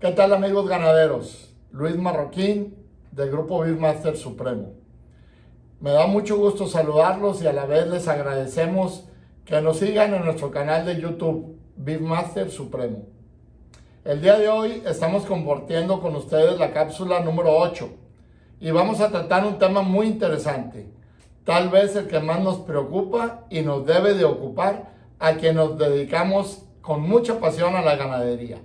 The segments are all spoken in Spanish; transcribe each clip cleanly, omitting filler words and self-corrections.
¿Qué tal, amigos ganaderos? Luis Marroquín del grupo Beefmaster Supremo. Me da mucho gusto saludarlos y a la vez les agradecemos que nos sigan en nuestro canal de YouTube Beefmaster Supremo. El día de hoy estamos compartiendo con ustedes la cápsula número 8 y vamos a tratar un tema muy interesante, tal vez el que más nos preocupa y nos debe de ocupar a quien nos dedicamos con mucha pasión a la ganadería.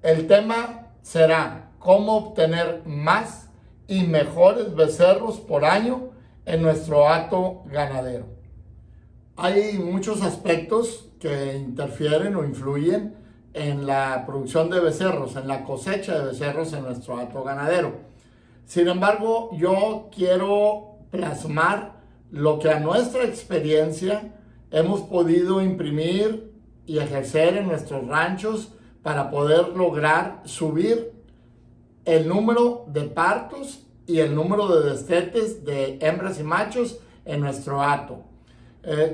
El tema será cómo obtener más y mejores becerros por año en nuestro hato ganadero. Hay muchos aspectos que interfieren o influyen en la producción de becerros, en la cosecha de becerros en nuestro hato ganadero. Sin embargo, yo quiero plasmar lo que a nuestra experiencia hemos podido imprimir y ejercer en nuestros ranchos para poder lograr subir el número de partos y el número de destetes de hembras y machos en nuestro hato.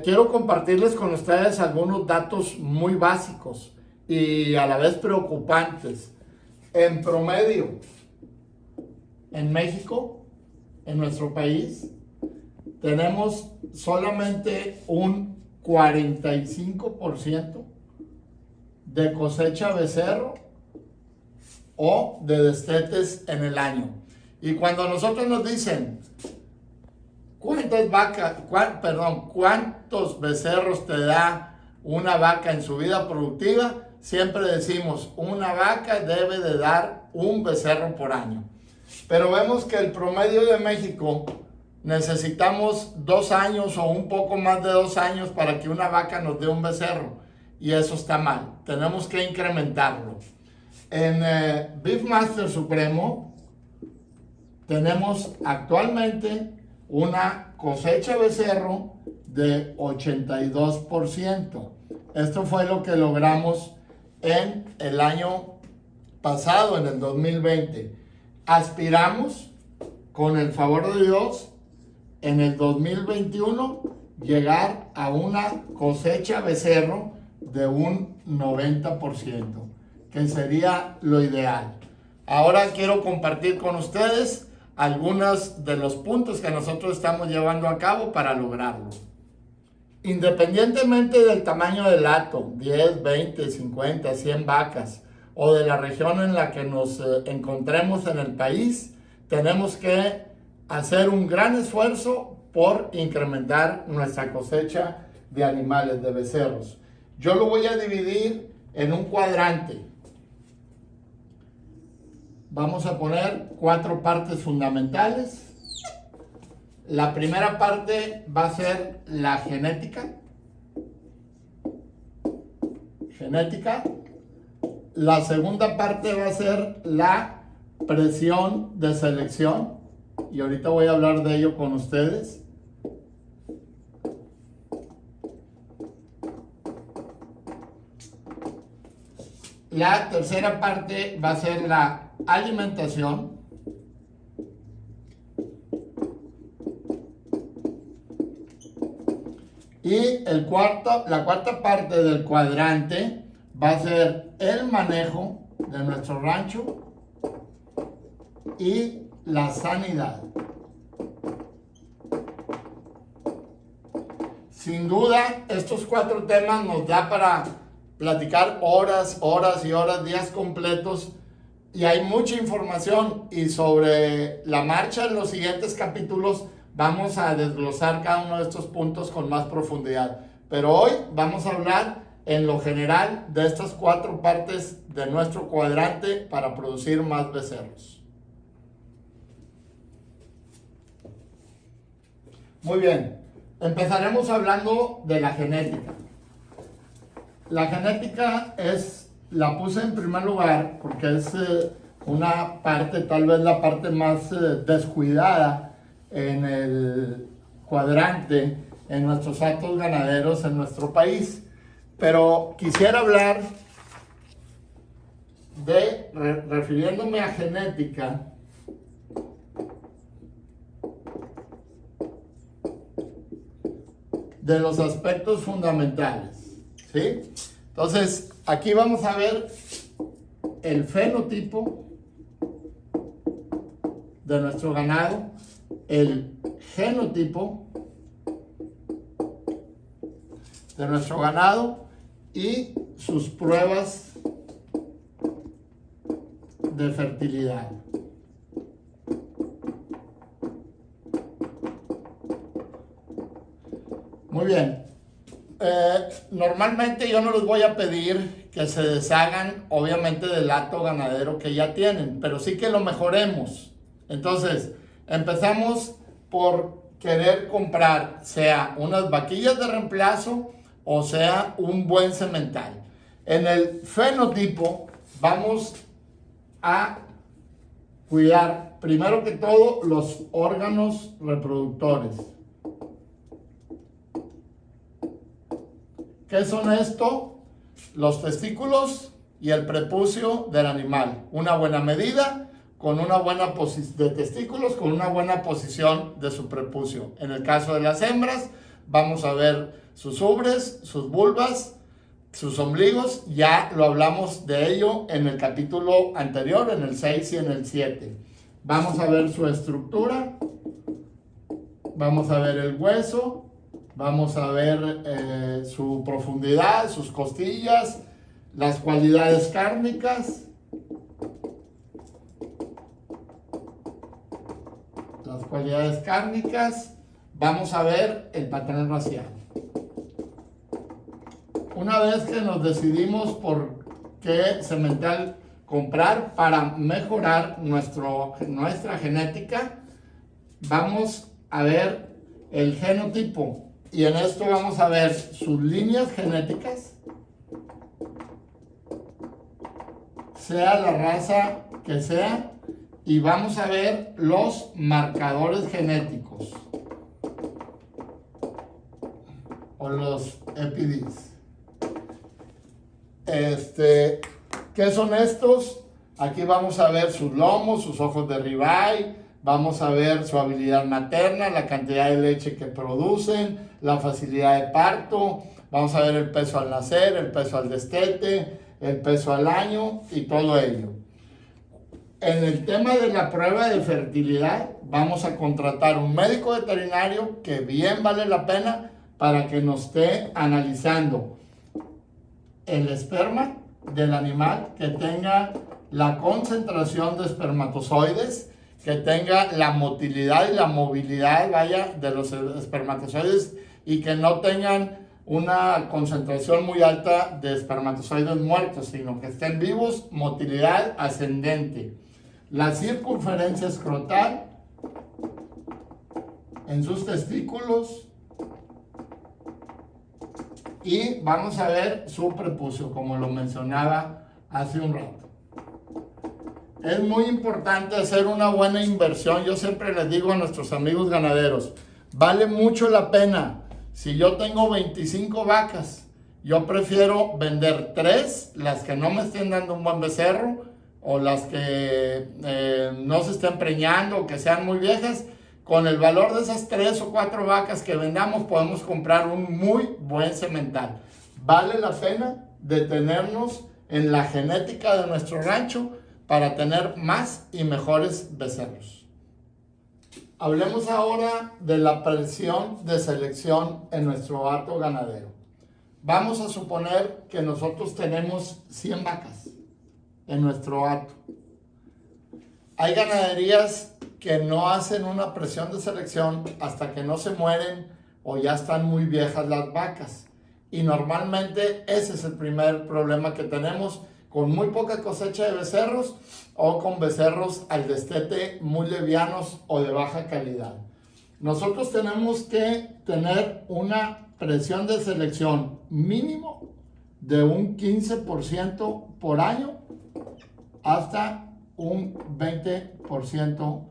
Quiero compartirles con ustedes algunos datos muy básicos y a la vez preocupantes. En promedio, en México, en nuestro país, tenemos solamente un 45% de cosecha becerro o de destetes en el año. Y cuando nosotros nos dicen cuántos becerros te da una vaca en su vida productiva, siempre decimos una vaca debe de dar un becerro por año. Pero vemos que el promedio de México necesitamos 2 años o un poco más de 2 años para que una vaca nos dé un becerro. Y eso está mal, tenemos que incrementarlo. En Beefmaster Supremo tenemos actualmente una cosecha becerro de 82%. Esto fue lo que logramos en el año pasado, en el 2020. Aspiramos, con el favor de Dios, en el 2021 llegar a una cosecha becerro de un 90%, que sería lo ideal. Ahora quiero compartir con ustedes algunos de los puntos que nosotros estamos llevando a cabo para lograrlo. Independientemente del tamaño del hato, 10, 20, 50, 100 vacas, o de la región en la que nos encontremos en el país, tenemos que hacer un gran esfuerzo por incrementar nuestra cosecha de animales, de becerros. Yo lo voy a dividir en un cuadrante. Vamos a poner 4 partes fundamentales. La primera parte va a ser la genética. La segunda parte va a ser la presión de selección. Y ahorita voy a hablar de ello con ustedes. La tercera parte va a ser la alimentación. Y la cuarta parte del cuadrante va a ser el manejo de nuestro rancho y la sanidad. Sin duda, estos 4 temas nos da para platicar horas y horas, días completos, y hay mucha información, y sobre la marcha en los siguientes capítulos vamos a desglosar cada uno de estos puntos con más profundidad. Pero hoy vamos a hablar en lo general de estas 4 partes de nuestro cuadrante para producir más becerros. Muy bien, empezaremos hablando de la genética. La genética la puse en primer lugar porque es una parte, tal vez la parte más descuidada en el cuadrante, en nuestros hatos ganaderos en nuestro país. Pero quisiera hablar refiriéndome a genética, de los aspectos fundamentales, ¿sí? Entonces, aquí vamos a ver el fenotipo de nuestro ganado, el genotipo de nuestro ganado y sus pruebas de fertilidad. Muy bien. Normalmente yo no les voy a pedir que se deshagan, obviamente, del hato ganadero que ya tienen, pero sí que lo mejoremos. Entonces, empezamos por querer comprar, sea unas vaquillas de reemplazo o sea un buen semental. En el fenotipo vamos a cuidar, primero que todo, los órganos reproductores. ¿Qué son esto? Los testículos y el prepucio del animal. Una buena medida con una buena posición de testículos, con una buena posición de su prepucio. En el caso de las hembras, vamos a ver sus ubres, sus vulvas, sus ombligos. Ya lo hablamos de ello en el capítulo anterior, en el 6 y en el 7. Vamos a ver su estructura, vamos a ver el hueso, vamos a ver su profundidad, sus costillas, las cualidades cárnicas, vamos a ver el patrón racial. Una vez que nos decidimos por qué semental comprar para mejorar nuestra genética, vamos a ver el genotipo. Y en esto vamos a ver sus líneas genéticas, sea la raza que sea, y vamos a ver los marcadores genéticos o los EPDs. ¿Qué son estos? Aquí vamos a ver sus lomos, sus ojos de ribeye, vamos a ver su habilidad materna, la cantidad de leche que producen, la facilidad de parto, vamos a ver el peso al nacer, el peso al destete, el peso al año y todo ello. En el tema de la prueba de fertilidad, vamos a contratar un médico veterinario que bien vale la pena para que nos esté analizando el esperma del animal, que tenga la concentración de espermatozoides, que tenga la motilidad y la movilidad, de los espermatozoides, y que no tengan una concentración muy alta de espermatozoides muertos, sino que estén vivos, motilidad ascendente. La circunferencia escrotal en sus testículos, y vamos a ver su prepucio, como lo mencionaba hace un rato. Es muy importante hacer una buena inversión. Yo siempre les digo a nuestros amigos ganaderos, vale mucho la pena. Si yo tengo 25 vacas, yo prefiero vender 3, las que no me estén dando un buen becerro, o las que no se estén preñando, o que sean muy viejas. Con el valor de esas 3 o 4 vacas que vendamos, podemos comprar un muy buen semental. Vale la pena detenernos en la genética de nuestro rancho para tener más y mejores becerros. Hablemos ahora de la presión de selección en nuestro hato ganadero. Vamos a suponer que nosotros tenemos 100 vacas en nuestro hato. Hay ganaderías que no hacen una presión de selección hasta que no se mueren o ya están muy viejas las vacas. Y normalmente ese es el primer problema que tenemos, con muy poca cosecha de becerros o con becerros al destete muy levianos o de baja calidad. Nosotros tenemos que tener una presión de selección mínimo de un 15% por año hasta un 20%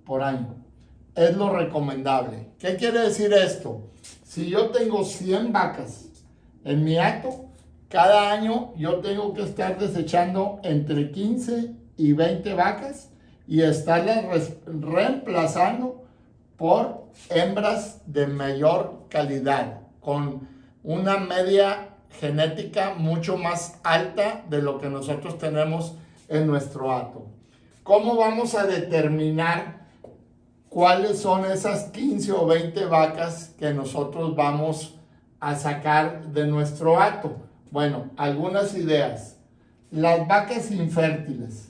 por año. Es lo recomendable. ¿Qué quiere decir esto? Si yo tengo 100 vacas en mi hato, cada año yo tengo que estar desechando entre 15 y 20 vacas y estarlas reemplazando por hembras de mayor calidad, con una media genética mucho más alta de lo que nosotros tenemos en nuestro hato. ¿Cómo vamos a determinar cuáles son esas 15 o 20 vacas que nosotros vamos a sacar de nuestro hato? Bueno, algunas ideas. Las vacas infértiles.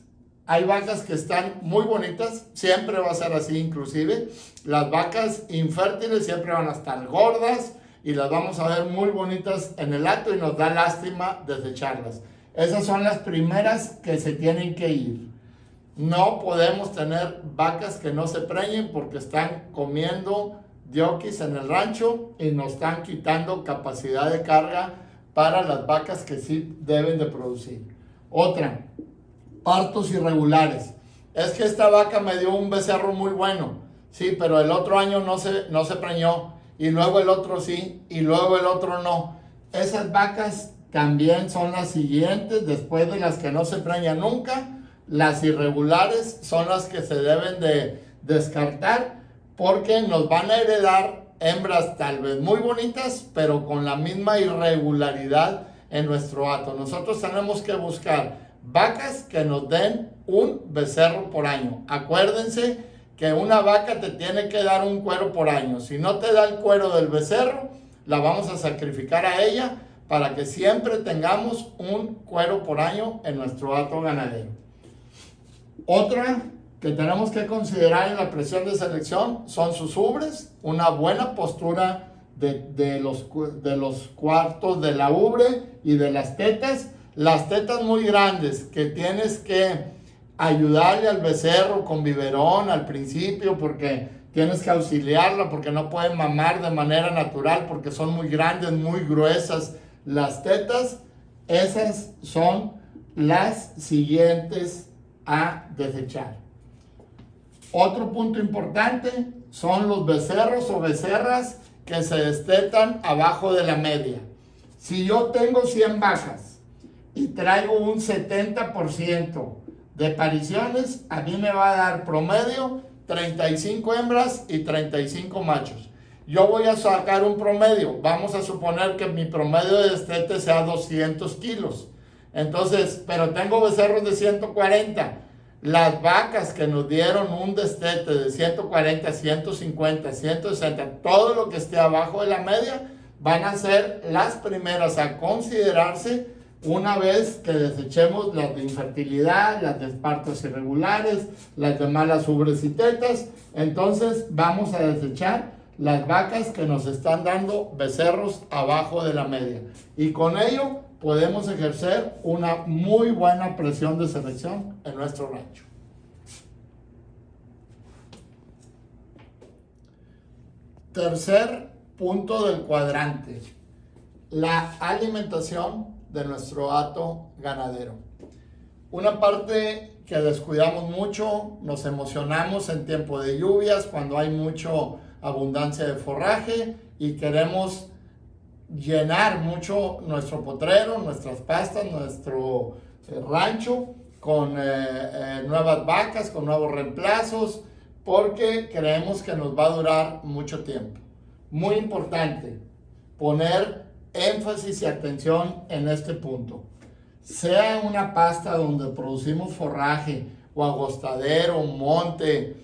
Hay vacas que están muy bonitas, siempre va a ser así inclusive. Las vacas infértiles siempre van a estar gordas y las vamos a ver muy bonitas en el hato y nos da lástima desecharlas. Esas son las primeras que se tienen que ir. No podemos tener vacas que no se preñen porque están comiendo diokis en el rancho y nos están quitando capacidad de carga para las vacas que sí deben de producir. Otra, partos irregulares. Es que esta vaca me dio un becerro muy bueno, sí, pero el otro año no se preñó, y luego el otro sí, y luego el otro no. Esas vacas también son las siguientes, después de las que no se preñan nunca. Las irregulares son las que se deben de descartar porque nos van a heredar hembras tal vez muy bonitas, pero con la misma irregularidad en nuestro hato. Nosotros tenemos que buscar vacas que nos den un becerro por año. Acuérdense que una vaca te tiene que dar un cuero por año. Si no te da el cuero del becerro, la vamos a sacrificar a ella para que siempre tengamos un cuero por año en nuestro hato ganadero. Otra que tenemos que considerar en la presión de selección son sus ubres, una buena postura de los cuartos de la ubre y de las tetas. Las tetas muy grandes que tienes que ayudarle al becerro con biberón al principio porque tienes que auxiliarla porque no puede mamar de manera natural porque son muy grandes, muy gruesas las tetas. Esas son las siguientes a desechar. Otro punto importante son los becerros o becerras que se destetan abajo de la media. Si yo tengo 100 vacas y traigo un 70% de pariciones, a mí me va a dar promedio 35 hembras y 35 machos. Yo voy a sacar un promedio. Vamos a suponer que mi promedio de destete sea 200 kilos. Entonces, pero tengo becerros de 140. Las vacas que nos dieron un destete de 140, 150, 160, todo lo que esté abajo de la media, van a ser las primeras a considerarse una vez que desechemos las de infertilidad, las de partos irregulares, las de malas ubres y tetas. Entonces vamos a desechar las vacas que nos están dando becerros abajo de la media. Y con ello podemos ejercer una muy buena presión de selección en nuestro rancho. Tercer punto del cuadrante, la alimentación de nuestro hato ganadero. Una parte que descuidamos mucho, nos emocionamos en tiempo de lluvias, cuando hay mucha abundancia de forraje y queremos llenar mucho nuestro potrero, nuestras pastas, nuestro rancho con nuevas vacas, con nuevos reemplazos, porque creemos que nos va a durar mucho tiempo. Muy importante poner énfasis y atención en este punto. Sea una pasta donde producimos forraje o agostadero, monte,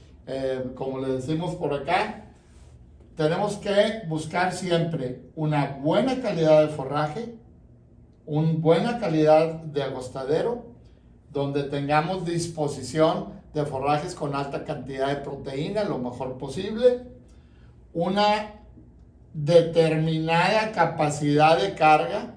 como le decimos por acá, tenemos que buscar siempre una buena calidad de forraje, una buena calidad de agostadero, donde tengamos disposición de forrajes con alta cantidad de proteína, lo mejor posible, una determinada capacidad de carga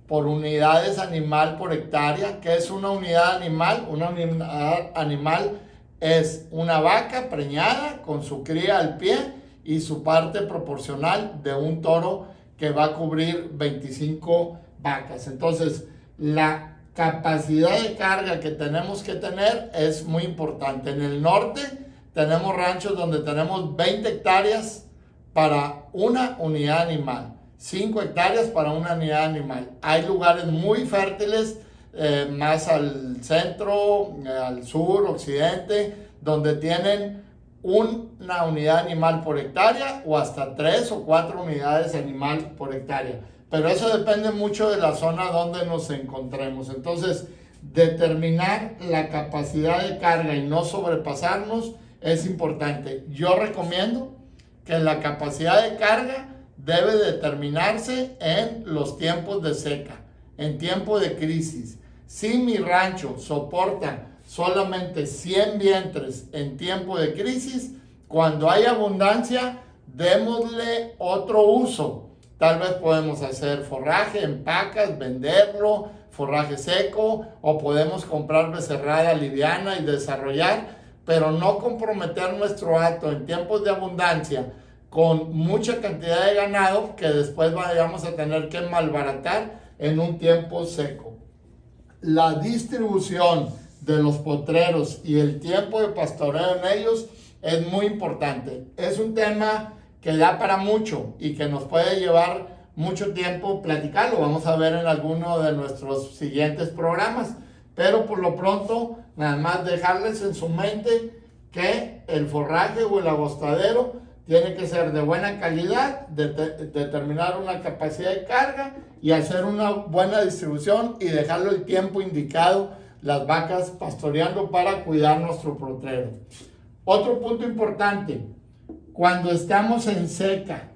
por unidades animal por hectárea. ¿Qué es una unidad animal? Una unidad animal es una vaca preñada con su cría al pie y su parte proporcional de un toro que va a cubrir 25 vacas. Entonces, la capacidad de carga que tenemos que tener es muy importante. En el norte tenemos ranchos donde tenemos 20 hectáreas para una unidad animal, 5 hectáreas para una unidad animal. Hay lugares muy fértiles, más al centro, al sur, occidente, donde tienen una unidad animal por hectárea o hasta 3 o 4 unidades animal por hectárea. Pero eso depende mucho de la zona donde nos encontremos. Entonces, determinar la capacidad de carga y no sobrepasarnos es importante. Yo recomiendo que la capacidad de carga debe determinarse en los tiempos de seca, en tiempo de crisis. Si mi rancho soporta solamente 100 vientres en tiempo de crisis, cuando hay abundancia, démosle otro uso. Tal vez podemos hacer forraje en pacas, venderlo, forraje seco, o podemos comprar becerrada liviana y desarrollar, pero no comprometer nuestro hato en tiempos de abundancia con mucha cantidad de ganado que después vayamos a tener que malbaratar en un tiempo seco. La distribución de los potreros y el tiempo de pastoreo en ellos es muy importante. Es un tema que da para mucho y que nos puede llevar mucho tiempo platicarlo. Vamos a ver en alguno de nuestros siguientes programas. Pero por lo pronto, nada más dejarles en su mente que el forraje o el agostadero tiene que ser de buena calidad, determinar una capacidad de carga y hacer una buena distribución y dejarlo el tiempo indicado las vacas pastoreando para cuidar nuestro potrero. Otro punto importante, cuando estamos en seca,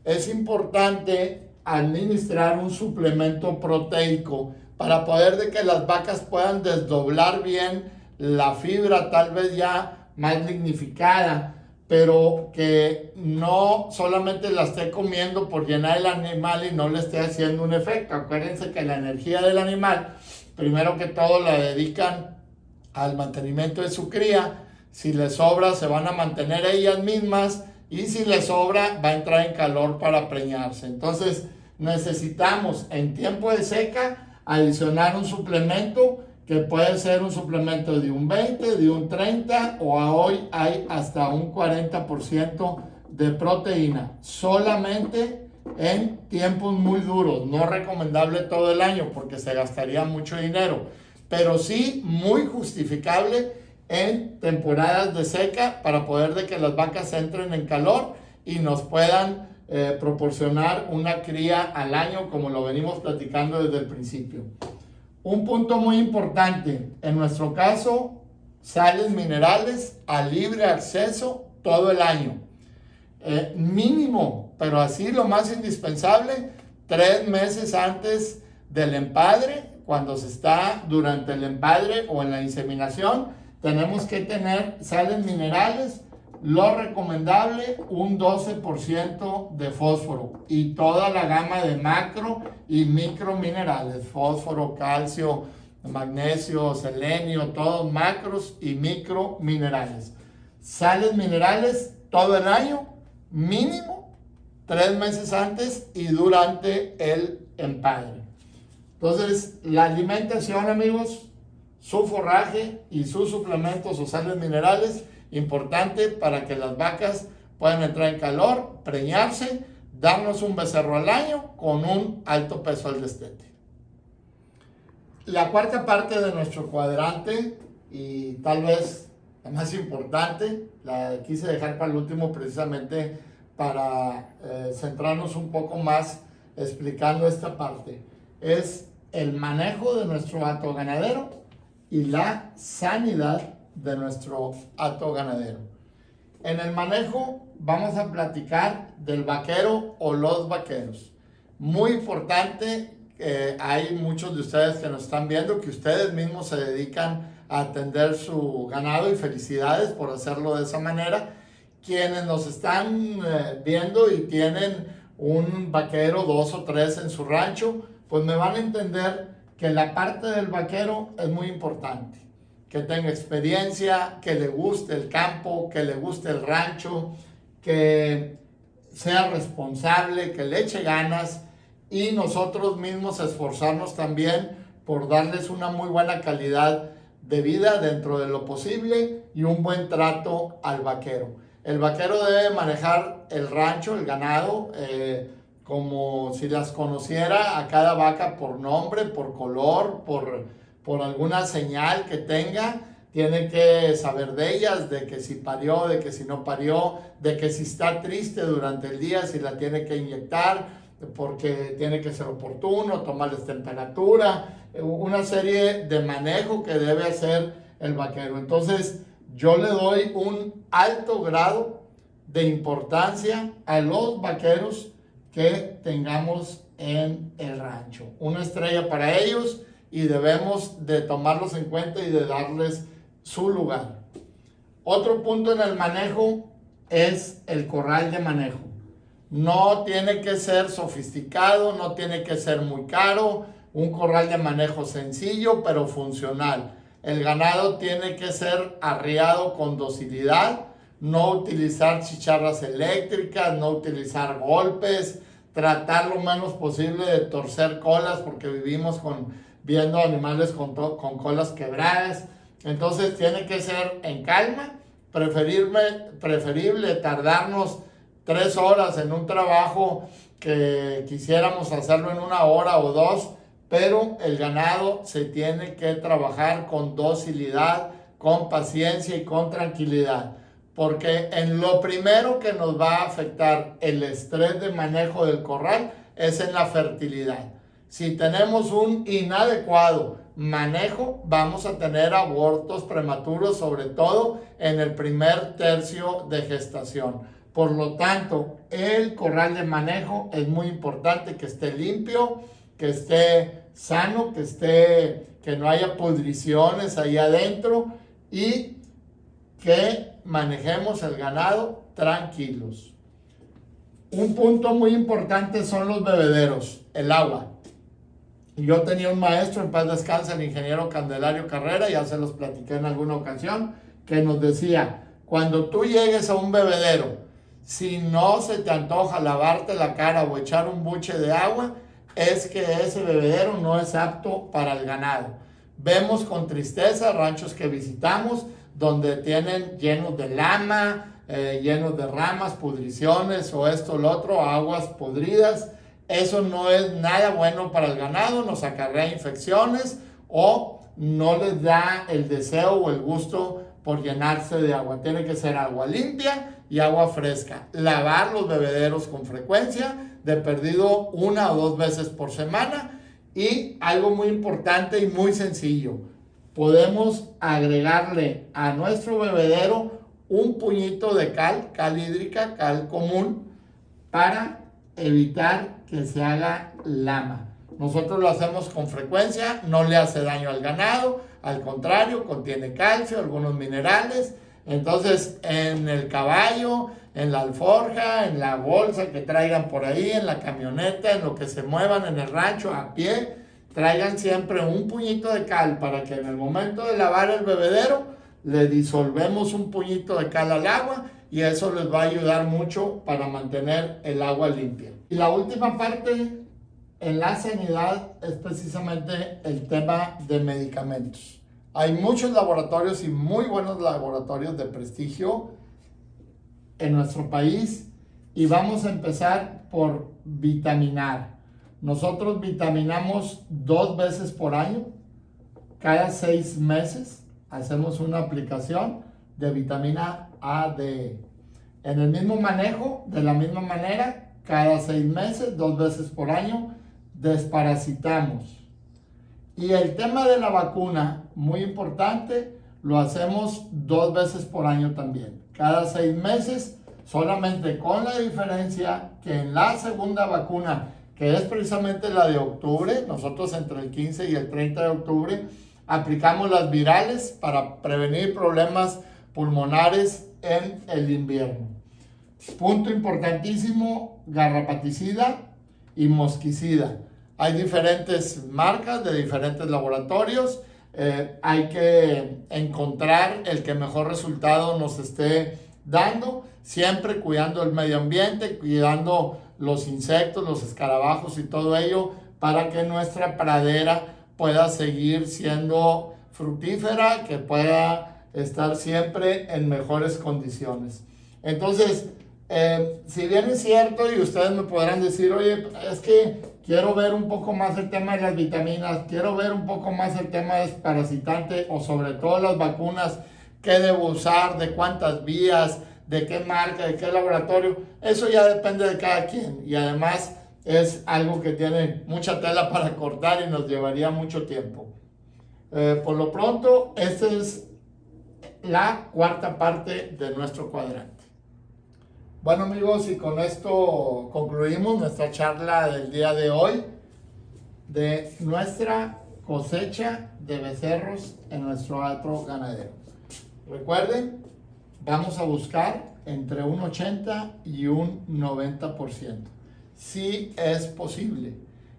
es importante administrar un suplemento proteico para poder de que las vacas puedan desdoblar bien la fibra, tal vez ya más lignificada, pero que no solamente la esté comiendo por llenar el animal y no le esté haciendo un efecto. Acuérdense que la energía del animal, primero que todo, la dedican al mantenimiento de su cría. Si les sobra, se van a mantener ellas mismas, y si les sobra, va a entrar en calor para preñarse. Entonces, necesitamos en tiempo de seca adicionar un suplemento que puede ser un suplemento de un 20, de un 30 o a hoy hay hasta un 40% de proteína. Solamente en tiempos muy duros. No recomendable todo el año porque se gastaría mucho dinero, pero sí muy justificable en temporadas de seca para poder de que las vacas entren en calor y nos puedan proporcionar una cría al año, como lo venimos platicando desde el principio. Un punto muy importante, en nuestro caso, sales minerales a libre acceso todo el año. Mínimo, pero así lo más indispensable, 3 meses antes del empadre, cuando se está durante el empadre o en la inseminación, tenemos que tener sales minerales, lo recomendable, un 12% de fósforo y toda la gama de macro y micro minerales, fósforo, calcio, magnesio, selenio, todos macros y micro minerales. Sales minerales todo el año, mínimo 3 meses antes y durante el empadre. Entonces, la alimentación, amigos, su forraje y sus suplementos o sales minerales, importante para que las vacas puedan entrar en calor, preñarse, darnos un becerro al año con un alto peso al destete. La cuarta parte de nuestro cuadrante, y tal vez la más importante, la quise dejar para el último precisamente para centrarnos un poco más explicando esta parte, es el manejo de nuestro hato ganadero y la sanidad de nuestro hato ganadero. En el manejo vamos a platicar del vaquero o los vaqueros. Muy importante, hay muchos de ustedes que nos están viendo que ustedes mismos se dedican a atender su ganado y felicidades por hacerlo de esa manera. Quienes nos están viendo y tienen un vaquero, 2 o 3 en su rancho, pues me van a entender que la parte del vaquero es muy importante, que tenga experiencia, que le guste el campo, que le guste el rancho, que sea responsable, que le eche ganas y nosotros mismos esforzarnos también por darles una muy buena calidad de vida dentro de lo posible y un buen trato al vaquero. El vaquero debe manejar el rancho, el ganado, como si las conociera a cada vaca por nombre, por color, por alguna señal que tenga. Tiene que saber de ellas, de que si parió, de que si no parió, de que si está triste durante el día, si la tiene que inyectar, porque tiene que ser oportuno, tomarles temperatura, una serie de manejo que debe hacer el vaquero. Entonces, yo le doy un alto grado de importancia a los vaqueros que tengamos en el rancho. Una estrella para ellos y debemos de tomarlos en cuenta y de darles su lugar. Otro punto en el manejo es el corral de manejo. No tiene que ser sofisticado, no tiene que ser muy caro. Un corral de manejo sencillo pero funcional. El ganado tiene que ser arreado con docilidad, no utilizar chicharras eléctricas, no utilizar golpes, tratar lo menos posible de torcer colas porque vivimos viendo animales con colas quebradas. Entonces tiene que ser en calma, preferible tardarnos 3 horas en un trabajo que quisiéramos hacerlo en 1 hora o 2, pero el ganado se tiene que trabajar con docilidad, con paciencia y con tranquilidad, porque en lo primero que nos va a afectar el estrés de manejo del corral es en la fertilidad. Si tenemos un inadecuado manejo, vamos a tener abortos prematuros, sobre todo en el primer tercio de gestación. Por lo tanto, el corral de manejo es muy importante que esté limpio, que esté sano, que no haya pudriciones ahí adentro y que manejemos el ganado tranquilos. Un punto muy importante son los bebederos, el agua. Yo tenía un maestro, en paz descanse, el ingeniero Candelario Carrera, ya se los platiqué en alguna ocasión, que nos decía, cuando tú llegues a un bebedero, si no se te antoja lavarte la cara o echar un buche de agua, es que ese bebedero no es apto para el ganado. Vemos con tristeza ranchos que visitamos donde tienen llenos de lama, llenos de ramas, pudriciones o esto o lo otro, aguas podridas. Eso no es nada bueno para el ganado, nos acarrea infecciones o no les da el deseo o el gusto por llenarse de agua. Tiene que ser agua limpia y agua fresca. Lavar los bebederos con frecuencia, de perdido 1 o 2 veces por semana. Y algo muy importante y muy sencillo, podemos agregarle a nuestro bebedero un puñito de cal hídrica, cal común, para evitar que se haga lama. Nosotros lo hacemos con frecuencia, no le hace daño al ganado, al contrario, contiene calcio, algunos minerales. Entonces, en el caballo, en la alforja, en la bolsa que traigan por ahí, en la camioneta, en lo que se muevan en el rancho a pie, traigan siempre un puñito de cal para que en el momento de lavar el bebedero le disolvemos un puñito de cal al agua y eso les va a ayudar mucho para mantener el agua limpia. Y la última parte en la sanidad es precisamente el tema de medicamentos. Hay muchos laboratorios y muy buenos laboratorios de prestigio en nuestro país y vamos a empezar por vitaminar. Nosotros vitaminamos 2 veces por año, cada 6 meses hacemos una aplicación de vitamina A, D, E. En el mismo manejo, de la misma manera, cada 6 meses, 2 veces por año, desparasitamos. Y el tema de la vacuna, muy importante, lo hacemos 2 veces por año también. Cada 6 meses, solamente con la diferencia que en la segunda vacuna, que es precisamente la de octubre, nosotros entre el 15 y el 30 de octubre, aplicamos las virales para prevenir problemas pulmonares en el invierno. Punto importantísimo, garrapaticida y mosquicida. Hay diferentes marcas de diferentes laboratorios. Hay que encontrar el que mejor resultado nos esté dando, siempre cuidando el medio ambiente, cuidando los insectos, los escarabajos y todo ello, para que nuestra pradera pueda seguir siendo fructífera, que pueda estar siempre en mejores condiciones. Entonces, si bien es cierto y ustedes me podrán decir, oye, es que quiero ver un poco más el tema de las vitaminas, quiero ver un poco más el tema desparasitante o sobre todo las vacunas, qué debo usar, de cuántas vías, de qué marca, de qué laboratorio, eso ya depende de cada quien y además es algo que tiene mucha tela para cortar y nos llevaría mucho tiempo. Por lo pronto, esta es la cuarta parte de nuestro cuadrante. Bueno amigos, y con esto concluimos nuestra charla del día de hoy de nuestra cosecha de becerros en nuestro hato ganadero. Recuerden, vamos a buscar entre un 80 y un 90%. Sí es posible.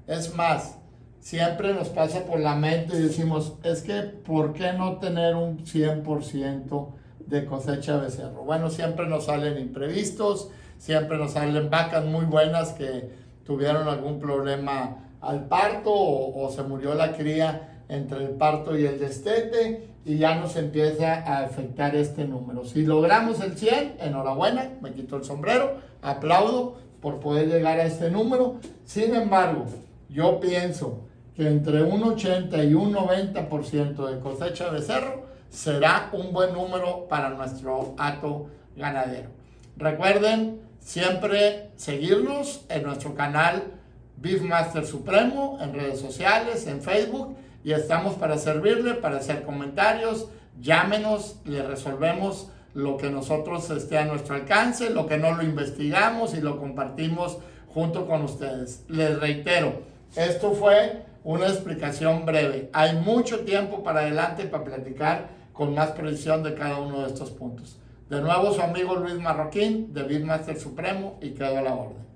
Es más, siempre nos pasa por la mente y decimos, es que ¿por qué no tener un 100% de cosecha de becerro? Bueno, siempre nos salen imprevistos, siempre nos salen vacas muy buenas que tuvieron algún problema al parto o se murió la cría entre el parto y el destete y ya nos empieza a afectar este número. Si logramos el 100, enhorabuena, me quito el sombrero, aplaudo por poder llegar a este número. Sin embargo, yo pienso que entre un 80 y un 90% de cosecha de becerro será un buen número para nuestro hato ganadero. Recuerden siempre seguirnos en nuestro canal Beefmaster Supremo, en redes sociales, en Facebook, y estamos para servirle, para hacer comentarios. Llámenos, le resolvemos lo que nosotros esté a nuestro alcance, lo que no lo investigamos y lo compartimos junto con ustedes. Les reitero, esto fue una explicación breve. Hay mucho tiempo para adelante para platicar con más precisión de cada uno de estos puntos. De nuevo, su amigo Luis Marroquín de Beefmaster Supremo, y quedo a la orden.